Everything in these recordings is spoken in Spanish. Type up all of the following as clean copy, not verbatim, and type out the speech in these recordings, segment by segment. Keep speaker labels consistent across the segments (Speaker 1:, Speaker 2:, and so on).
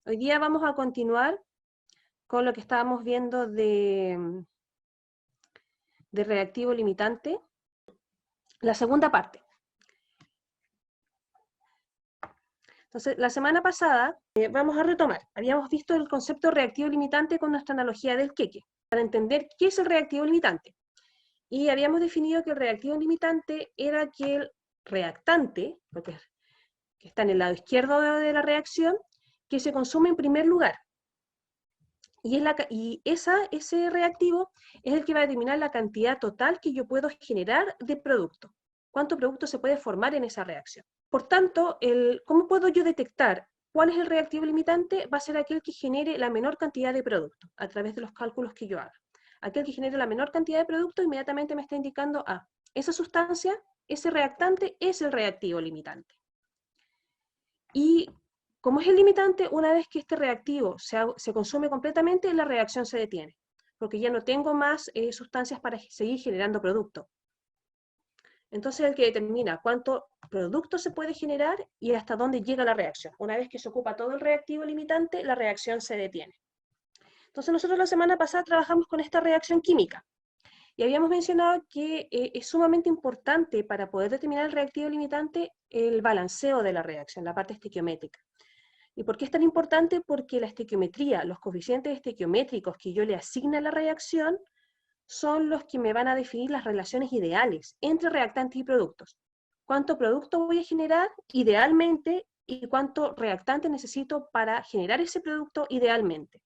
Speaker 1: Hoy día vamos a continuar con lo que estábamos viendo de reactivo limitante, la segunda parte. Entonces, la semana pasada vamos a retomar. Habíamos visto el concepto reactivo limitante con nuestra analogía del queque, para entender qué es el reactivo limitante. Y habíamos definido que el reactivo limitante era aquel reactante, porque que está en el lado izquierdo de la reacción, que se consume en primer lugar. Y ese reactivo es el que va a determinar la cantidad total que yo puedo generar de producto. ¿Cuánto producto se puede formar en esa reacción? Por tanto, ¿cómo puedo yo detectar cuál es el reactivo limitante? Va a ser aquel que genere la menor cantidad de producto, a través de los cálculos que yo haga. Aquel que genere la menor cantidad de producto inmediatamente me está indicando, esa sustancia, ese reactante es el reactivo limitante. Y como es el limitante, una vez que este reactivo se consume completamente, la reacción se detiene, porque ya no tengo más sustancias para seguir generando producto. Entonces el que determina cuánto producto se puede generar y hasta dónde llega la reacción. Una vez que se ocupa todo el reactivo limitante, la reacción se detiene. Entonces nosotros la semana pasada trabajamos con esta reacción química. Y habíamos mencionado que es sumamente importante para poder determinar el reactivo limitante el balanceo de la reacción, la parte estequiométrica. ¿Y por qué es tan importante? Porque la estequiometría, los coeficientes estequiométricos que yo le asigno a la reacción, son los que me van a definir las relaciones ideales entre reactantes y productos. ¿Cuánto producto voy a generar idealmente y cuánto reactante necesito para generar ese producto idealmente?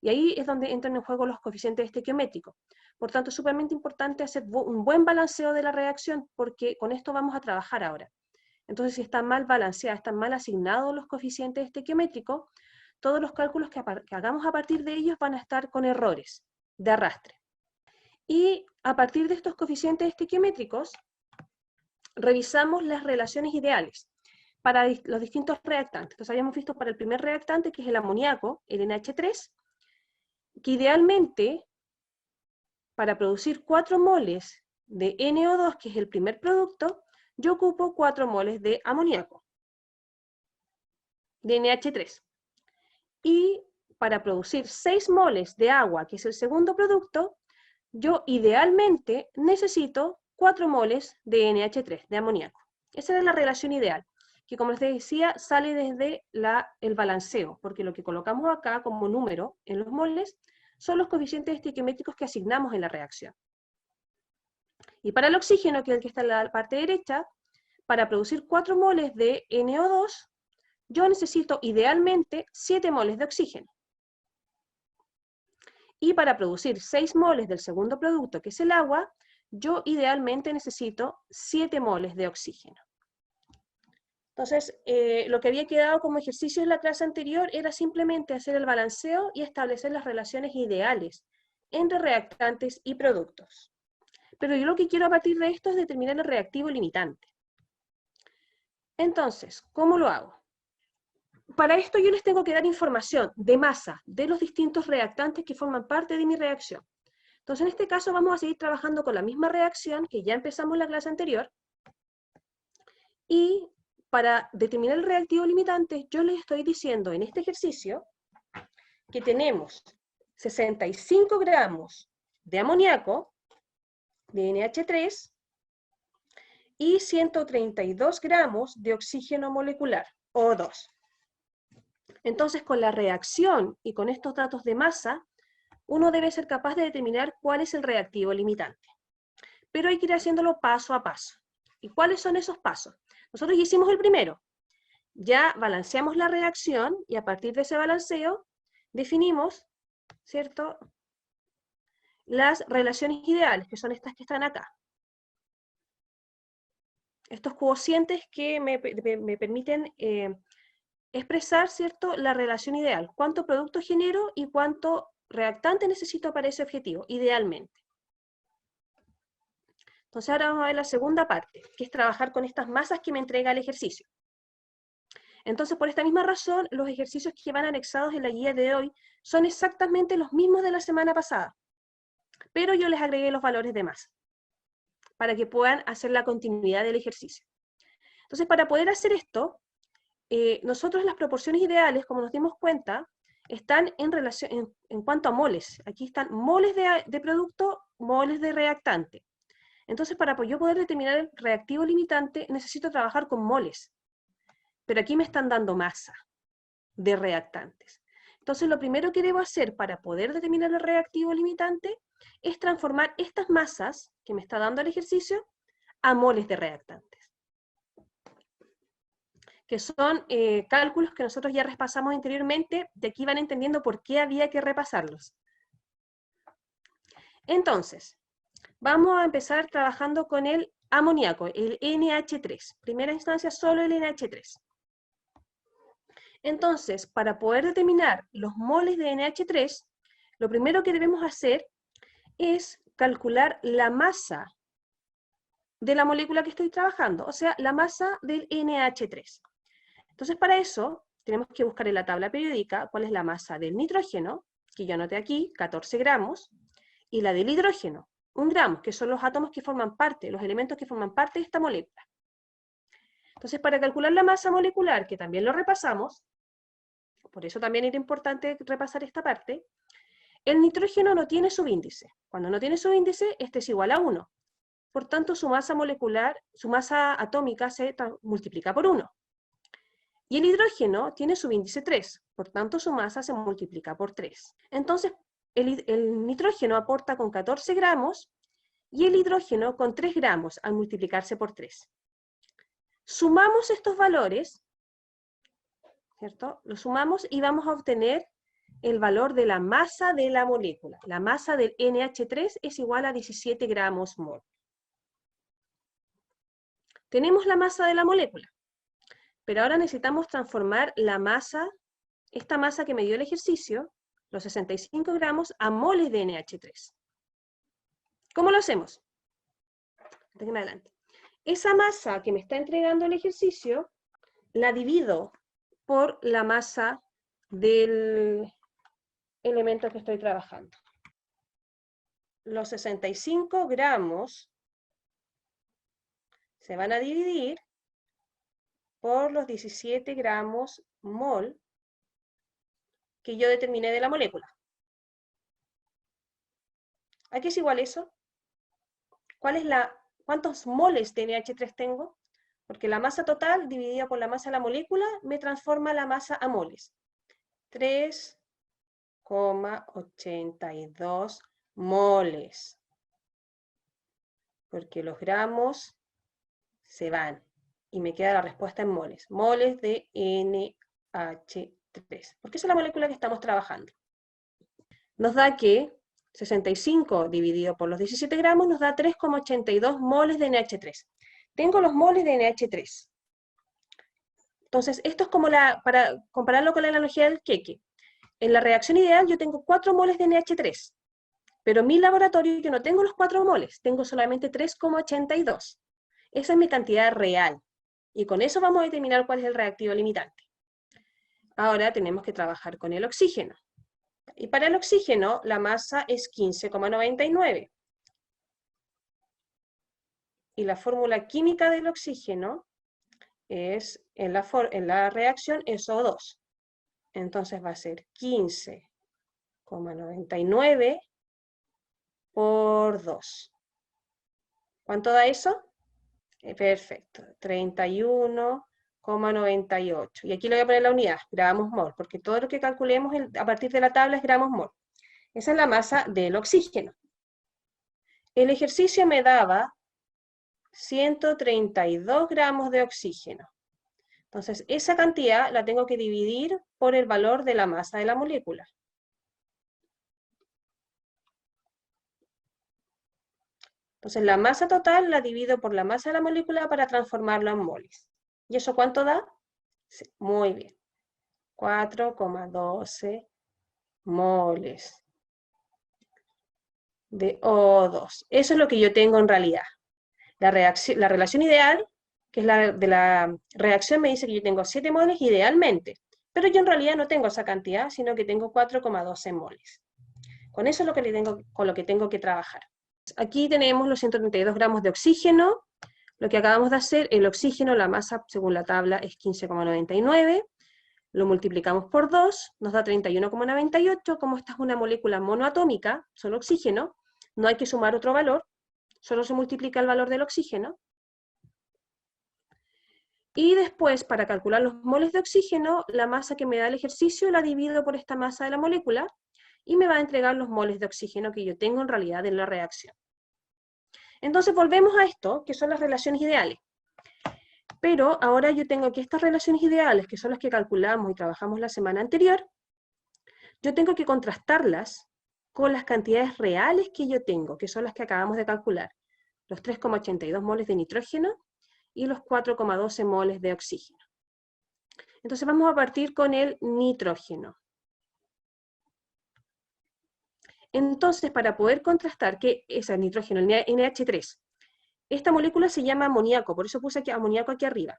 Speaker 1: Y ahí es donde entran en juego los coeficientes estequiométricos. Por tanto, es sumamente importante hacer un buen balanceo de la reacción, porque con esto vamos a trabajar ahora. Entonces, si están mal balanceadas, están mal asignados los coeficientes estequiométricos, todos los cálculos que hagamos a partir de ellos van a estar con errores de arrastre. Y a partir de estos coeficientes estequiométricos, revisamos las relaciones ideales para los distintos reactantes. Entonces, habíamos visto para el primer reactante, que es el amoníaco, el NH3, que idealmente, para producir 4 moles de NO2, que es el primer producto, yo ocupo 4 moles de amoníaco, de NH3. Y para producir 6 moles de agua, que es el segundo producto, yo idealmente necesito 4 moles de NH3, de amoníaco. Esa era la relación ideal, que como les decía, sale desde el balanceo, porque lo que colocamos acá como número en los moles son los coeficientes estequiométricos que asignamos en la reacción. Y para el oxígeno, que es el que está en la parte derecha, para producir 4 moles de NO2, yo necesito idealmente 7 moles de oxígeno. Y para producir 6 moles del segundo producto, que es el agua, yo idealmente necesito 7 moles de oxígeno. Entonces, lo que había quedado como ejercicio en la clase anterior era simplemente hacer el balanceo y establecer las relaciones ideales entre reactantes y productos. Pero yo lo que quiero a partir de esto es determinar el reactivo limitante. Entonces, ¿cómo lo hago? Para esto yo les tengo que dar información de masa de los distintos reactantes que forman parte de mi reacción. Entonces, en este caso vamos a seguir trabajando con la misma reacción que ya empezamos en la clase anterior. Y para determinar el reactivo limitante, yo les estoy diciendo en este ejercicio que tenemos 65 gramos de amoníaco, de NH3, y 132 gramos de oxígeno molecular, O2. Entonces, con la reacción y con estos datos de masa, uno debe ser capaz de determinar cuál es el reactivo limitante. Pero hay que ir haciéndolo paso a paso. ¿Y cuáles son esos pasos? Nosotros ya hicimos el primero. Ya balanceamos la reacción y a partir de ese balanceo definimos, ¿cierto?, las relaciones ideales, que son estas que están acá. Estos cocientes que me permiten expresar, ¿cierto?, la relación ideal. ¿Cuánto producto genero y cuánto reactante necesito para ese objetivo, idealmente? Entonces ahora vamos a ver la segunda parte, que es trabajar con estas masas que me entrega el ejercicio. Entonces, por esta misma razón, los ejercicios que van anexados en la guía de hoy son exactamente los mismos de la semana pasada, pero yo les agregué los valores de masa, para que puedan hacer la continuidad del ejercicio. Entonces, para poder hacer esto, nosotros las proporciones ideales, como nos dimos cuenta, están en relación, en cuanto a moles. Aquí están moles de producto, moles de reactante. Entonces, para yo poder determinar el reactivo limitante, necesito trabajar con moles. Pero aquí me están dando masa de reactantes. Entonces, lo primero que debo hacer para poder determinar el reactivo limitante es transformar estas masas que me está dando el ejercicio a moles de reactantes, que son cálculos que nosotros ya repasamos anteriormente, de aquí van entendiendo por qué había que repasarlos. Entonces, vamos a empezar trabajando con el amoníaco, el NH3. Primera instancia, solo el NH3. Entonces, para poder determinar los moles de NH3, lo primero que debemos hacer es calcular la masa de la molécula que estoy trabajando, o sea, la masa del NH3. Entonces, para eso, tenemos que buscar en la tabla periódica cuál es la masa del nitrógeno, que yo anoté aquí, 14 gramos, y la del hidrógeno, 1 gramo, que son los átomos que forman parte, los elementos que forman parte de esta molécula. Entonces, para calcular la masa molecular, que también lo repasamos, por eso también era importante repasar esta parte, el nitrógeno no tiene subíndice. Cuando no tiene subíndice, este es igual a 1. Por tanto, su masa molecular, su masa atómica se multiplica por 1. Y el hidrógeno tiene subíndice 3, por tanto su masa se multiplica por 3. Entonces, el nitrógeno aporta con 14 gramos y el hidrógeno con 3 gramos al multiplicarse por 3. Sumamos estos valores, ¿cierto? Los sumamos y vamos a obtener el valor de la masa de la molécula. La masa del NH3 es igual a 17 gramos mol. Tenemos la masa de la molécula, pero ahora necesitamos transformar la masa, esta masa que me dio el ejercicio, los 65 gramos, a moles de NH3. ¿Cómo lo hacemos? De aquí en adelante. Esa masa que me está entregando el ejercicio, la divido por la masa del elemento que estoy trabajando. Los 65 gramos se van a dividir por los 17 gramos mol que yo determiné de la molécula. ¿A qué es igual eso? ¿Cuántos moles de NH3 tengo? Porque la masa total dividida por la masa de la molécula me transforma la masa a moles. 3,82 moles. Porque los gramos se van. Y me queda la respuesta en moles. Moles de NH3. Porque esa es la molécula que estamos trabajando. Nos da que 65 dividido por los 17 gramos nos da 3,82 moles de NH3. Tengo los moles de NH3. Entonces, esto es como para compararlo con la analogía del queque. En la reacción ideal yo tengo 4 moles de NH3, pero en mi laboratorio yo no tengo los 4 moles, tengo solamente 3,82. Esa es mi cantidad real. Y con eso vamos a determinar cuál es el reactivo limitante. Ahora tenemos que trabajar con el oxígeno. Y para el oxígeno, la masa es 15,99. Y la fórmula química del oxígeno es, en la reacción, es O2. Entonces va a ser 15,99 por 2. ¿Cuánto da eso? Perfecto, 31,98. Y aquí le voy a poner la unidad, gramos mol, porque todo lo que calculemos a partir de la tabla es gramos mol. Esa es la masa del oxígeno. El ejercicio me daba 132 gramos de oxígeno. Entonces, esa cantidad la tengo que dividir por el valor de la masa de la molécula. Entonces, la masa total la divido por la masa de la molécula para transformarlo en moles. ¿Y eso cuánto da? Sí, muy bien. 4,12 moles de O2. Eso es lo que yo tengo en realidad. La relación ideal, que es la de la reacción, me dice que yo tengo 7 moles idealmente, pero yo en realidad no tengo esa cantidad, sino que tengo 4,12 moles. Con eso es con lo que tengo que trabajar. Aquí tenemos los 132 gramos de oxígeno, Lo que acabamos de hacer, el oxígeno, la masa según la tabla es 15,99, lo multiplicamos por 2, nos da 31,98, como esta es una molécula monoatómica, solo oxígeno, no hay que sumar otro valor, solo se multiplica el valor del oxígeno. Y después, para calcular los moles de oxígeno, la masa que me da el ejercicio la divido por esta masa de la molécula, y me va a entregar los moles de oxígeno que yo tengo en realidad en la reacción. Entonces volvemos a esto, que son las relaciones ideales. Pero ahora yo tengo que estas relaciones ideales, que son las que calculamos y trabajamos la semana anterior, yo tengo que contrastarlas con las cantidades reales que yo tengo, que son las que acabamos de calcular. Los 3,82 moles de nitrógeno y los 4,12 moles de oxígeno. Entonces vamos a partir con el nitrógeno. Entonces, para poder contrastar que es el nitrógeno, el NH3, esta molécula se llama amoníaco, por eso puse aquí amoníaco aquí arriba.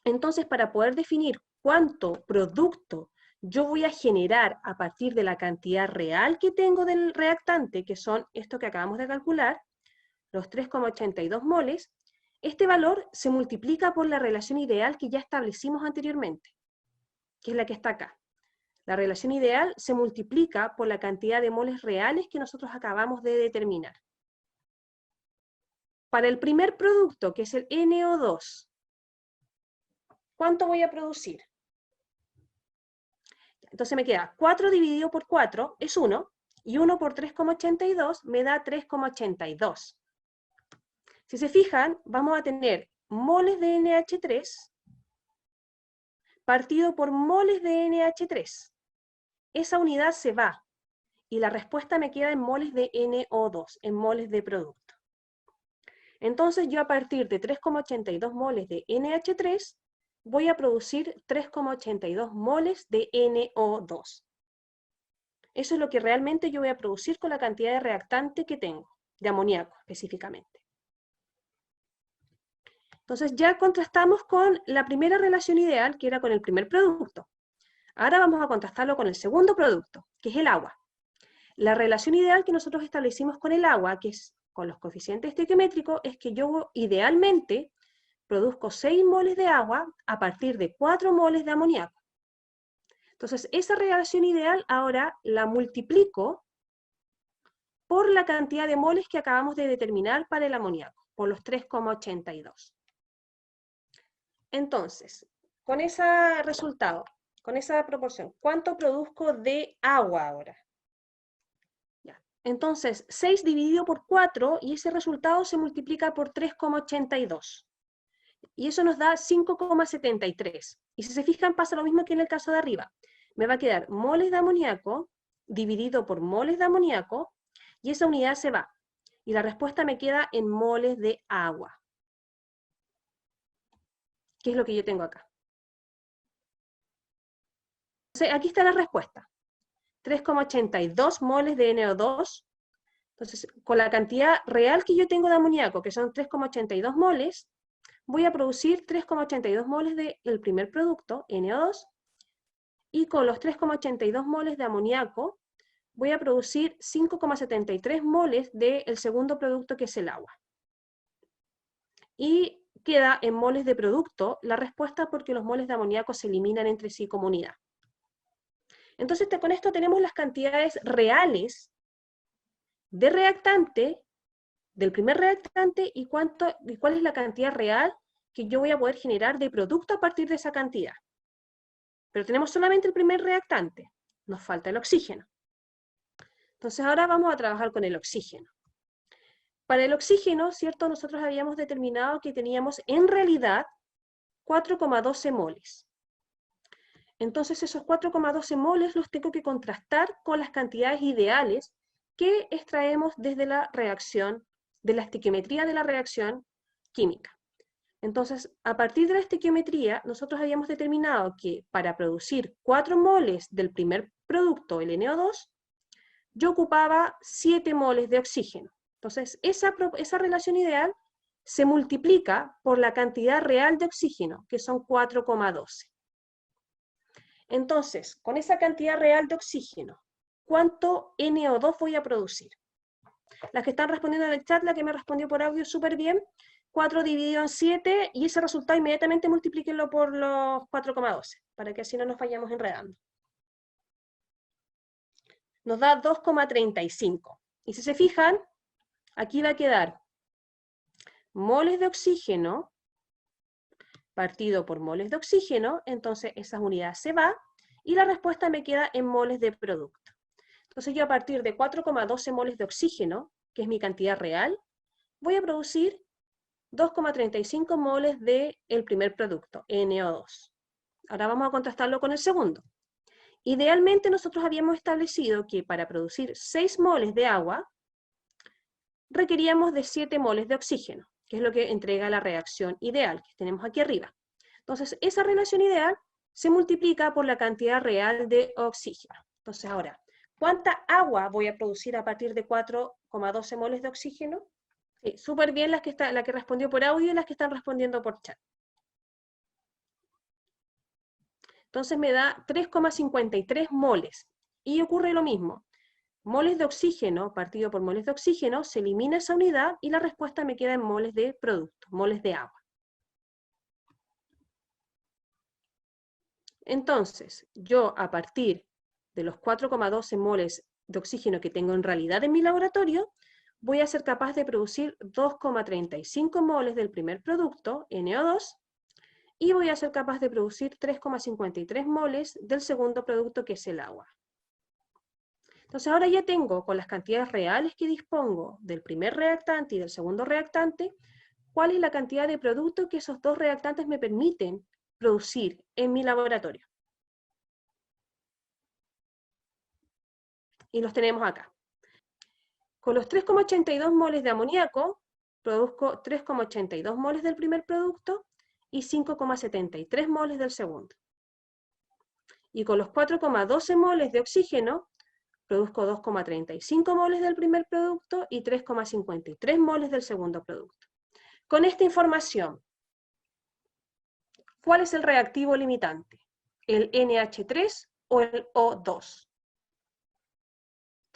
Speaker 1: Entonces, para poder definir cuánto producto yo voy a generar a partir de la cantidad real que tengo del reactante, que son esto que acabamos de calcular, los 3,82 moles, este valor se multiplica por la relación ideal que ya establecimos anteriormente, que es la que está acá. La relación ideal se multiplica por la cantidad de moles reales que nosotros acabamos de determinar. Para el primer producto, que es el NO2, ¿cuánto voy a producir? Entonces me queda 4 dividido por 4 es 1, y 1 por 3,82 me da 3,82. Si se fijan, vamos a tener moles de NH3 partido por moles de NH3. Esa unidad se va, y la respuesta me queda en moles de NO2, en moles de producto. Entonces yo a partir de 3,82 moles de NH3, voy a producir 3,82 moles de NO2. Eso es lo que realmente yo voy a producir con la cantidad de reactante que tengo, de amoníaco específicamente. Entonces ya contrastamos con la primera relación ideal, que era con el primer producto. Ahora vamos a contrastarlo con el segundo producto, que es el agua. La relación ideal que nosotros establecimos con el agua, que es con los coeficientes estequiométricos, es que yo idealmente produzco 6 moles de agua a partir de 4 moles de amoníaco. Entonces, esa relación ideal ahora la multiplico por la cantidad de moles que acabamos de determinar para el amoníaco, por los 3,82. Entonces, con ese resultado, con esa proporción, ¿cuánto produzco de agua ahora? Ya. Entonces, 6 dividido por 4, y ese resultado se multiplica por 3,82. Y eso nos da 5,73. Y si se fijan, pasa lo mismo que en el caso de arriba. Me va a quedar moles de amoníaco dividido por moles de amoníaco, y esa unidad se va. Y la respuesta me queda en moles de agua. ¿Qué es lo que yo tengo acá? Entonces, aquí está la respuesta. 3,82 moles de NO2. Entonces, con la cantidad real que yo tengo de amoníaco, que son 3,82 moles, voy a producir 3,82 moles del primer producto, NO2, y con los 3,82 moles de amoníaco, voy a producir 5,73 moles del segundo producto, que es el agua. Y queda en moles de producto la respuesta, porque los moles de amoníaco se eliminan entre sí como unidad. Entonces, con esto tenemos las cantidades reales de reactante, del primer reactante, y cuál es la cantidad real que yo voy a poder generar de producto a partir de esa cantidad. Pero tenemos solamente el primer reactante, nos falta el oxígeno. Entonces ahora vamos a trabajar con el oxígeno. Para el oxígeno, ¿cierto? Nosotros habíamos determinado que teníamos en realidad 4,12 moles. Entonces esos 4,12 moles los tengo que contrastar con las cantidades ideales que extraemos desde la reacción, de la estequiometría de la reacción química. Entonces, a partir de la estequiometría, nosotros habíamos determinado que para producir 4 moles del primer producto, el NO2, yo ocupaba 7 moles de oxígeno. Entonces, esa relación ideal se multiplica por la cantidad real de oxígeno, que son 4,12. Entonces, con esa cantidad real de oxígeno, ¿cuánto NO2 voy a producir? Las que están respondiendo en el chat, la que me respondió por audio súper bien, 4 dividido en 7, y ese resultado inmediatamente multiplíquenlo por los 4,12, para que así no nos vayamos enredando. Nos da 2,35. Y si se fijan, aquí va a quedar moles de oxígeno partido por moles de oxígeno, entonces esa unidad se va, y la respuesta me queda en moles de producto. Entonces yo a partir de 4,12 moles de oxígeno, que es mi cantidad real, voy a producir 2,35 moles del primer producto, NO2. Ahora vamos a contrastarlo con el segundo. Idealmente nosotros habíamos establecido que para producir 6 moles de agua, requeríamos de 7 moles de oxígeno, que es lo que entrega la reacción ideal que tenemos aquí arriba. Entonces, esa relación ideal se multiplica por la cantidad real de oxígeno. Entonces, ahora, ¿cuánta agua voy a producir a partir de 4,12 moles de oxígeno? Sí, súper bien la que respondió por audio y las que están respondiendo por chat. Entonces me da 3,53 moles. Y ocurre lo mismo. Moles de oxígeno partido por moles de oxígeno, se elimina esa unidad y la respuesta me queda en moles de producto, moles de agua. Entonces, yo a partir de los 4,12 moles de oxígeno que tengo en realidad en mi laboratorio, voy a ser capaz de producir 2,35 moles del primer producto, NO2, y voy a ser capaz de producir 3,53 moles del segundo producto, que es el agua. Entonces ahora ya tengo, con las cantidades reales que dispongo del primer reactante y del segundo reactante, cuál es la cantidad de producto que esos dos reactantes me permiten producir en mi laboratorio. Y los tenemos acá. Con los 3,82 moles de amoníaco, produzco 3,82 moles del primer producto y 5,73 moles del segundo. Y con los 4,12 moles de oxígeno, produzco 2,35 moles del primer producto y 3,53 moles del segundo producto. Con esta información, ¿cuál es el reactivo limitante? ¿El NH3 o el O2?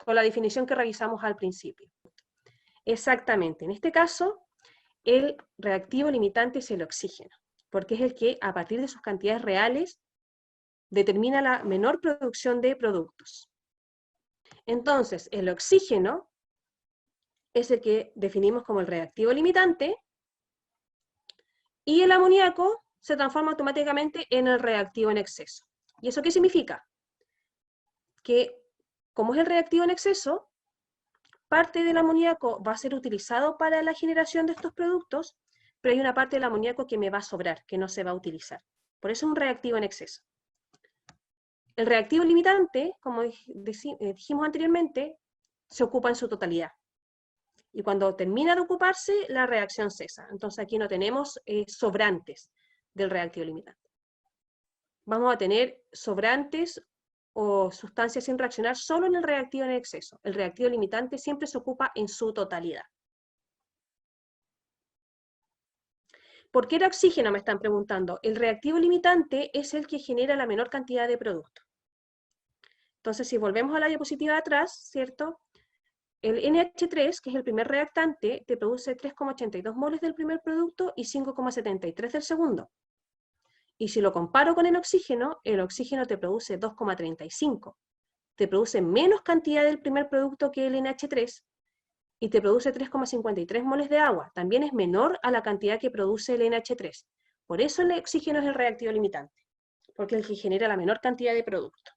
Speaker 1: Con la definición que revisamos al principio. Exactamente, en este caso, el reactivo limitante es el oxígeno, porque es el que, a partir de sus cantidades reales, determina la menor producción de productos. Entonces, el oxígeno es el que definimos como el reactivo limitante, y el amoníaco se transforma automáticamente en el reactivo en exceso. ¿Y eso qué significa? Que, como es el reactivo en exceso, parte del amoníaco va a ser utilizado para la generación de estos productos, pero hay una parte del amoníaco que me va a sobrar, que no se va a utilizar. Por eso es un reactivo en exceso. El reactivo limitante, como dijimos anteriormente, se ocupa en su totalidad. Y cuando termina de ocuparse, la reacción cesa. Entonces aquí no tenemos sobrantes del reactivo limitante. Vamos a tener sobrantes o sustancias sin reaccionar solo en el reactivo en exceso. El reactivo limitante siempre se ocupa en su totalidad. ¿Por qué el oxígeno? Me están preguntando. El reactivo limitante es el que genera la menor cantidad de producto. Entonces, si volvemos a la diapositiva de atrás, ¿cierto? El NH3, que es el primer reactante, te produce 3,82 moles del primer producto y 5,73 del segundo. Y si lo comparo con el oxígeno te produce 2,35. Te produce menos cantidad del primer producto que el NH3 y te produce 3,53 moles de agua. También es menor a la cantidad que produce el NH3. Por eso el oxígeno es el reactivo limitante, porque es el que genera la menor cantidad de producto.